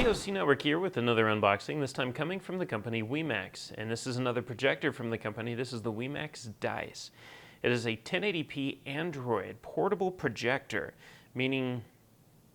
COC Network here with another unboxing, this time coming from the company WEMAX. And this is another projector from the company. This is the WEMAX Dice. It is a 1080p Android portable projector, meaning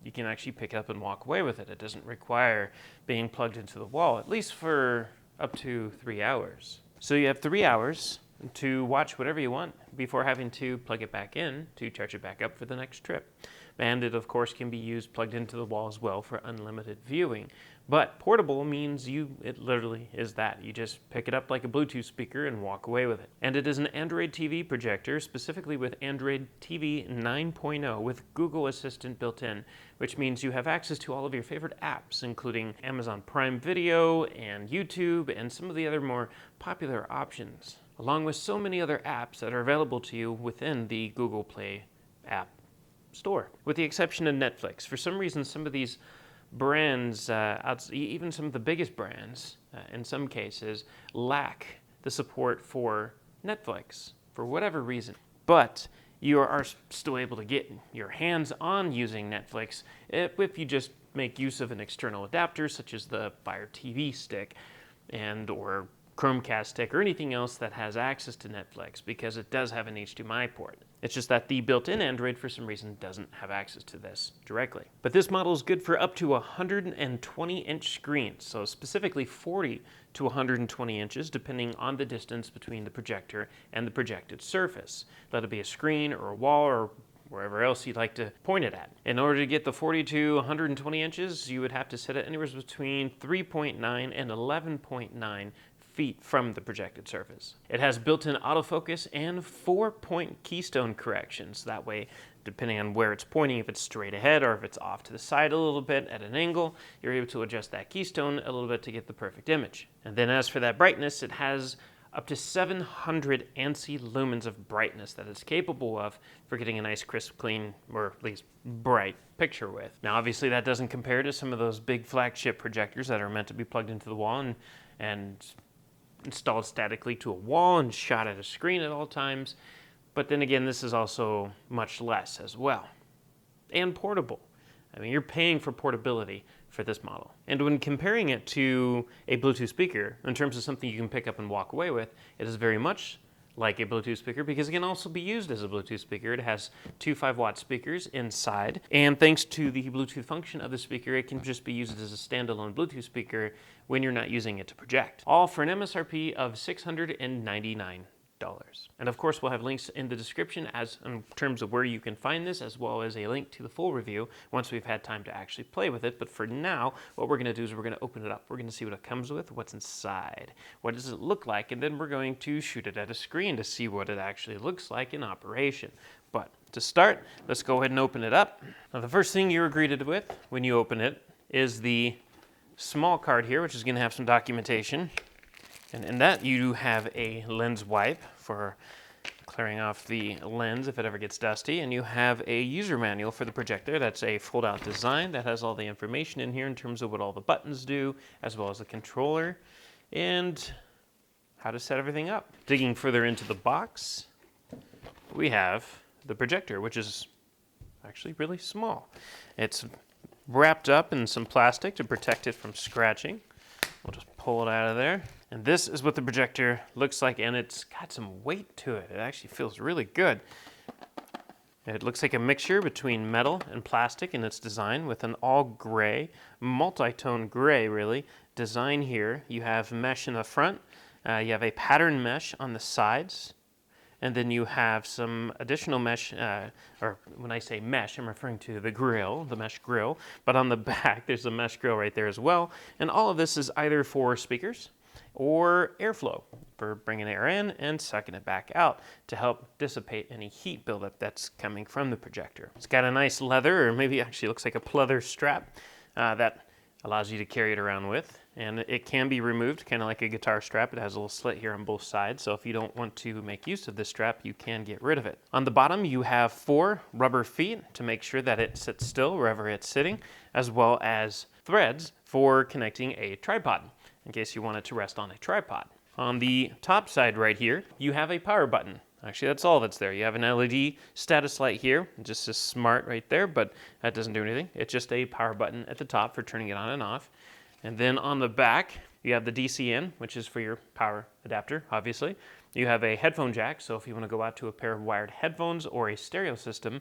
you can actually pick it up and walk away with it. It doesn't require being plugged into the wall, at least for up to 3 hours. So you have 3 hours to watch whatever you want before having to plug it back in to charge it back up for the next trip. And it, of course, can be used plugged into the wall as well for unlimited viewing. But portable means it literally is that. You just pick it up like a Bluetooth speaker and walk away with it. And it is an Android TV projector, specifically with Android TV 9.0 with Google Assistant built in, which means you have access to all of your favorite apps, including Amazon Prime Video and YouTube and some of the other more popular options, along with so many other apps that are available to you within the Google Play app store, with the exception of Netflix. For some reason, some of these brands, even some of the biggest brands, in some cases, lack the support for Netflix for whatever reason. But you are still able to get your hands on using Netflix if you just make use of an external adapter, such as the Fire TV stick or Chromecast stick or anything else that has access to Netflix, because it does have an HDMI port. It's just that the built-in Android, for some reason, doesn't have access to this directly. But this model is good for up to 120-inch screens, so specifically 40 to 120 inches, depending on the distance between the projector and the projected surface. Let it be a screen or a wall or wherever else you'd like to point it at. In order to get the 40 to 120 inches, you would have to set it anywhere between 3.9 and 11.9 feet from the projected surface. It has built-in autofocus and 4-point keystone corrections. That way, depending on where it's pointing, if it's straight ahead or if it's off to the side a little bit at an angle, you're able to adjust that keystone a little bit to get the perfect image. And then as for that brightness, it has up to 700 ANSI lumens of brightness that it's capable of for getting a nice, crisp, clean, or at least bright picture with. Now, obviously, that doesn't compare to some of those big flagship projectors that are meant to be plugged into the wall and installed statically to a wall and shot at a screen at all times. But then again, this is also much less as well. And portable. I mean, you're paying for portability for this model. And when comparing it to a Bluetooth speaker, in terms of something you can pick up and walk away with, it is very much like a Bluetooth speaker because it can also be used as a Bluetooth speaker. It has two 5-watt speakers inside, and thanks to the Bluetooth function of the speaker, it can just be used as a standalone Bluetooth speaker when you're not using it to project. All for an MSRP of $699. And of course, we'll have links in the description in terms of where you can find this, as well as a link to the full review once we've had time to actually play with it. But for now, what we're going to do is we're going to open it up. We're going to see what it comes with, what's inside, what does it look like, and then we're going to shoot it at a screen to see what it actually looks like in operation. But to start, let's go ahead and open it up. Now, the first thing you're greeted with when you open it is the small card here, which is going to have some documentation. And in that, you have a lens wipe for clearing off the lens if it ever gets dusty. And you have a user manual for the projector. That's a fold-out design that has all the information in here in terms of what all the buttons do, as well as the controller, and how to set everything up. Digging further into the box, we have the projector, which is actually really small. It's wrapped up in some plastic to protect it from scratching. We'll just pull it out of there. And this is what the projector looks like, and it's got some weight to it. It actually feels really good. It looks like a mixture between metal and plastic in its design, with an all gray, multi-tone gray really, design here. You have mesh in the front, you have a pattern mesh on the sides, and then you have some additional mesh, or when I say mesh, I'm referring to the grill, the mesh grill, but on the back there's a mesh grill right there as well. And all of this is either for speakers or airflow, for bringing air in and sucking it back out to help dissipate any heat buildup that's coming from the projector. It's got a nice leather, or maybe actually looks like a pleather strap that allows you to carry it around with. And it can be removed, kind of like a guitar strap. It has a little slit here on both sides, so if you don't want to make use of this strap, you can get rid of it. On the bottom, you have 4 rubber feet to make sure that it sits still wherever it's sitting, as well as threads for connecting a tripod, in case you want it to rest on a tripod. On the top side right here, you have a power button. Actually, that's all that's there. You have an LED status light here, it just says smart right there, but that doesn't do anything. It's just a power button at the top for turning it on and off. And then on the back, you have the DC in, which is for your power adapter, obviously. You have a headphone jack, so if you want to go out to a pair of wired headphones or a stereo system,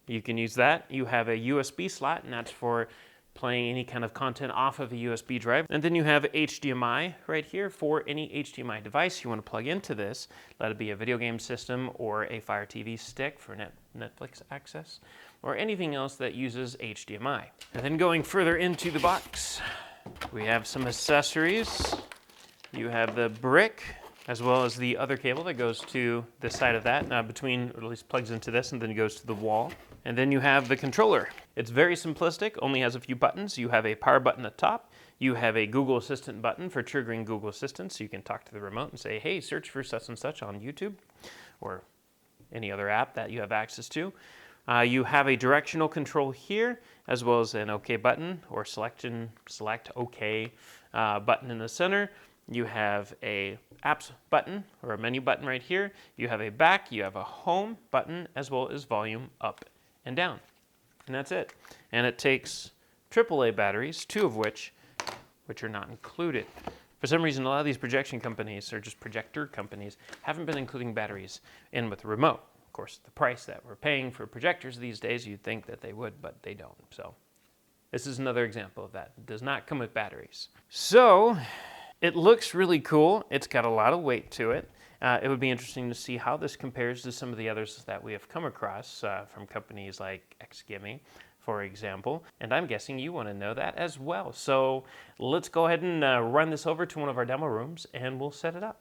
you can use that. You have a USB slot, and that's for playing any kind of content off of a USB drive. And then you have HDMI right here for any HDMI device you want to plug into this. Let it be a video game system or a Fire TV stick for Netflix access, or anything else that uses HDMI. And then going further into the box, we have some accessories. You have the brick, as well as the other cable that goes to the side of that, between, or at least plugs into this and then goes to the wall. And then you have the controller. It's very simplistic, only has a few buttons. You have a power button at the top. You have a Google Assistant button for triggering Google Assistant, so you can talk to the remote and say, hey, search for such and such on YouTube, or any other app that you have access to. You have a directional control here, as well as an OK button, or select OK button in the center. You have a apps button, or a menu button right here. You have a back, you have a home button, as well as volume up and down. And that's it. And it takes AAA batteries, 2 of which are not included. For some reason, a lot of these projection companies, or just projector companies, haven't been including batteries in with the remote. Of course, the price that we're paying for projectors these days, you'd think that they would, but they don't. So this is another example of that. It does not come with batteries. So it looks really cool. It's got a lot of weight to it. It would be interesting to see how this compares to some of the others that we have come across from companies like XGimme, for example. And I'm guessing you want to know that as well. So let's go ahead and run this over to one of our demo rooms and we'll set it up.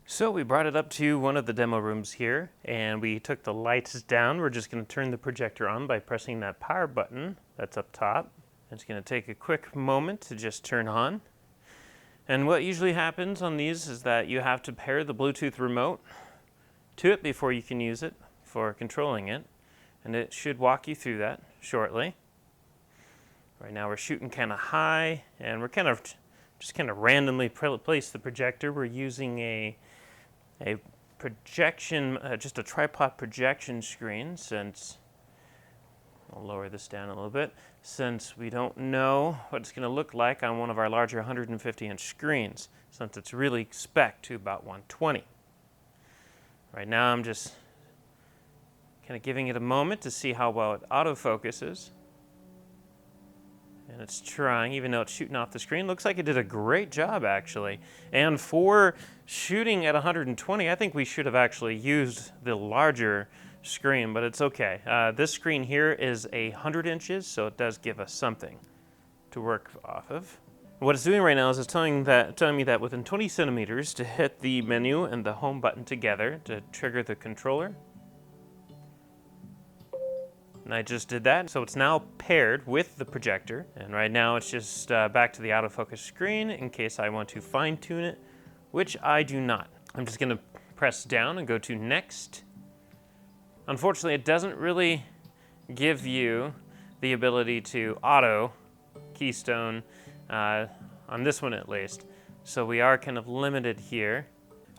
So we brought it up to one of the demo rooms here and we took the lights down. We're just going to turn the projector on by pressing that power button that's up top. It's going to take a quick moment to just turn on. And what usually happens on these is that you have to pair the Bluetooth remote to it before you can use it for controlling it. And it should walk you through that shortly. Right now we're shooting kind of high and we're just kind of randomly place the projector. We're using a projection, just a tripod projection screen, since I'll lower this down a little bit, since we don't know what it's going to look like on one of our larger 150-inch screens, since it's really spec'd to about 120. Right now I'm just kind of giving it a moment to see how well it autofocuses. And it's trying, even though it's shooting off the screen. Looks like it did a great job, actually. And for shooting at 120, I think we should have actually used the larger screen, but it's okay. This screen here is 100 inches, so it does give us something to work off of. What it's doing right now is it's telling me that within 20 centimeters to hit the menu and the home button together to trigger the controller. And I just did that, so it's now paired with the projector. And right now it's just back to the autofocus screen in case I want to fine tune it, which I do not. I'm just gonna press down and go to next. Unfortunately, it doesn't really give you the ability to auto keystone on this one at least. So we are kind of limited here.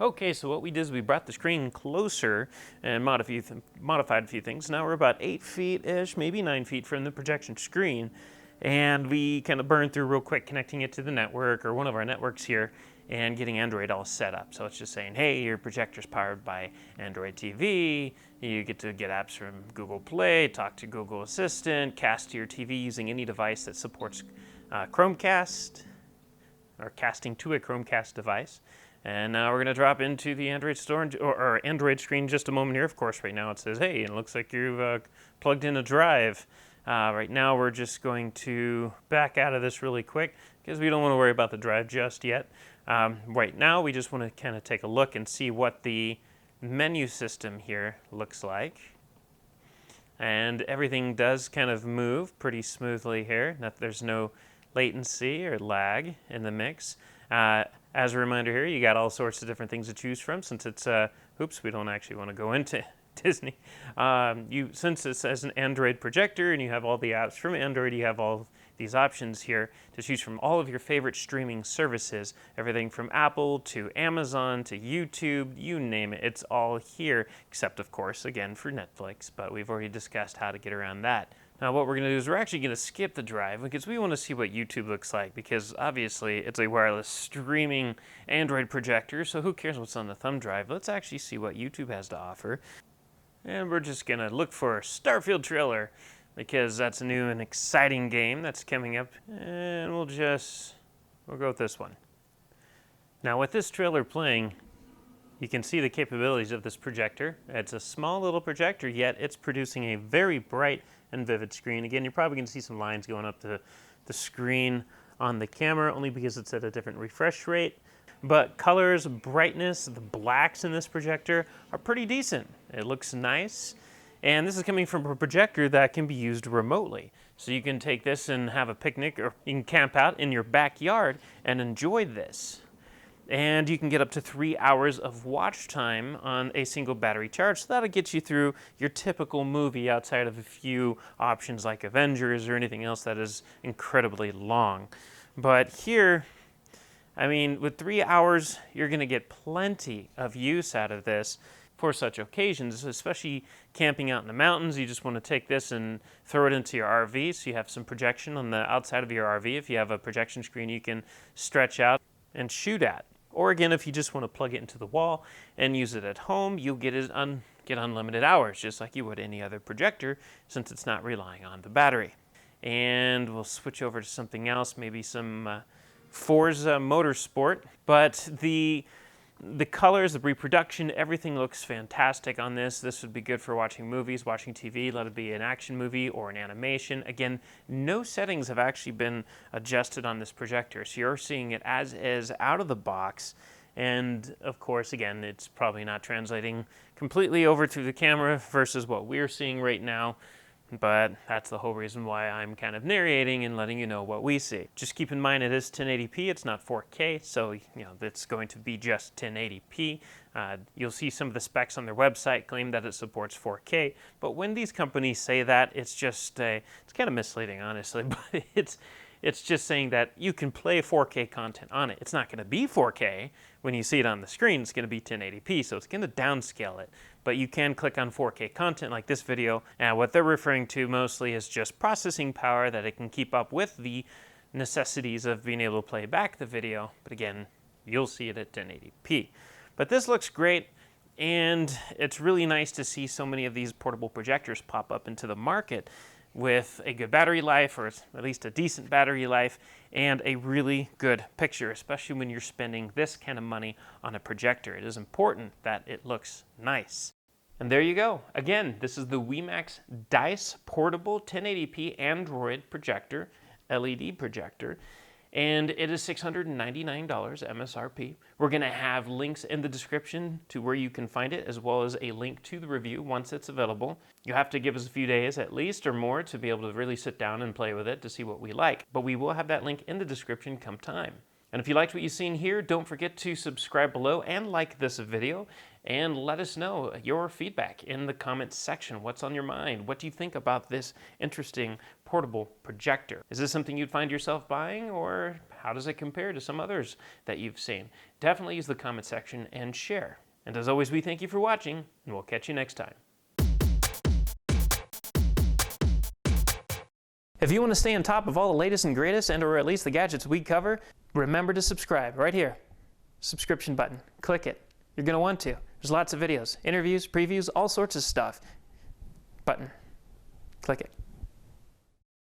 Okay, so what we did is we brought the screen closer and modified a few things. Now we're about 8 feet-ish, maybe 9 feet from the projection screen. And we kind of burned through real quick connecting it to the network, or one of our networks here, and getting Android all set up. So it's just saying, hey, your projector's powered by Android TV. You get to get apps from Google Play, talk to Google Assistant, cast to your TV using any device that supports Chromecast, or casting to a Chromecast device. And now we're going to drop into the Android store, or Android screen just a moment here. Of course, right now it says, hey, it looks like you've plugged in a drive. Right now we're just going to back out of this really quick because we don't want to worry about the drive just yet. Right now we just want to kind of take a look and see what the menu system here looks like. And everything does kind of move pretty smoothly here. There's no latency or lag in the mix. As a reminder here, you got all sorts of different things to choose from since it's, oops, we don't actually want to go into Disney. Since it says an Android projector and you have all the apps from Android, you have all these options here to choose from all of your favorite streaming services, everything from Apple to Amazon to YouTube, you name it, it's all here, except of course, again, for Netflix, but we've already discussed how to get around that. Now what we're going to do is we're actually going to skip the drive because we want to see what YouTube looks like, because obviously it's a wireless streaming Android projector, so who cares what's on the thumb drive? Let's actually see what YouTube has to offer. And we're just going to look for Starfield trailer, because that's a new and exciting game that's coming up, and we'll go with this one. Now with this trailer playing, you can see the capabilities of this projector. It's a small little projector, yet it's producing a very bright and vivid screen. Again, you're probably going to see some lines going up the screen on the camera, only because it's at a different refresh rate. But colors, brightness, the blacks in this projector are pretty decent. It looks nice. And this is coming from a projector that can be used remotely. So you can take this and have a picnic, or you can camp out in your backyard and enjoy this. And you can get up to 3 hours of watch time on a single battery charge. So that'll get you through your typical movie outside of a few options like Avengers or anything else that is incredibly long. But here, I mean, with 3 hours, you're going to get plenty of use out of this for such occasions, especially camping out in the mountains. You just want to take this and throw it into your RV, so you have some projection on the outside of your RV. If you have a projection screen you can stretch out and shoot at. Or again, if you just want to plug it into the wall and use it at home, you'll get unlimited hours, just like you would any other projector, since it's not relying on the battery. And we'll switch over to something else, maybe some Forza Motorsport. But the colors, the reproduction, everything looks fantastic on this. This would be good for watching movies, watching TV, let it be an action movie or an animation. Again, no settings have actually been adjusted on this projector, so you're seeing it as is out of the box. And of course, again, it's probably not translating completely over to the camera versus what we're seeing right now. But that's the whole reason why I'm kind of narrating and letting you know what we see. Just keep in mind it is 1080p, it's not 4K, so it's going to be just 1080p. You'll see some of the specs on their website claim that it supports 4K, but when these companies say that, it's just it's kind of misleading, honestly. But it's just saying that you can play 4K content on it. It's not going to be 4K when you see it on the screen. It's going to be 1080p, so it's going to downscale it. But you can click on 4K content like this video, and what they're referring to mostly is just processing power that it can keep up with the necessities of being able to play back the video. But again, you'll see it at 1080p. But this looks great, and it's really nice to see so many of these portable projectors pop up into the market with a good battery life, or at least a decent battery life, and a really good picture, especially when you're spending this kind of money on a projector. It is important that it looks nice. And there you go. Again, this is the WEMAX DICE Portable 1080p Android projector, LED projector, and it is $699 MSRP. We're going to have links in the description to where you can find it, as well as a link to the review once it's available. You have to give us a few days at least or more to be able to really sit down and play with it to see what we like. But we will have that link in the description come time. And if you liked what you've seen here, don't forget to subscribe below and like this video, and let us know your feedback in the comments section. What's on your mind? What do you think about this interesting portable projector? Is this something you'd find yourself buying, or how does it compare to some others that you've seen? Definitely use the comment section and share. And as always, we thank you for watching, and we'll catch you next time. If you want to stay on top of all the latest and greatest, and or at least the gadgets we cover, remember to subscribe right here. Subscription button. Click it. You're going to want to. There's lots of videos, interviews, previews, all sorts of stuff. Button. Click it.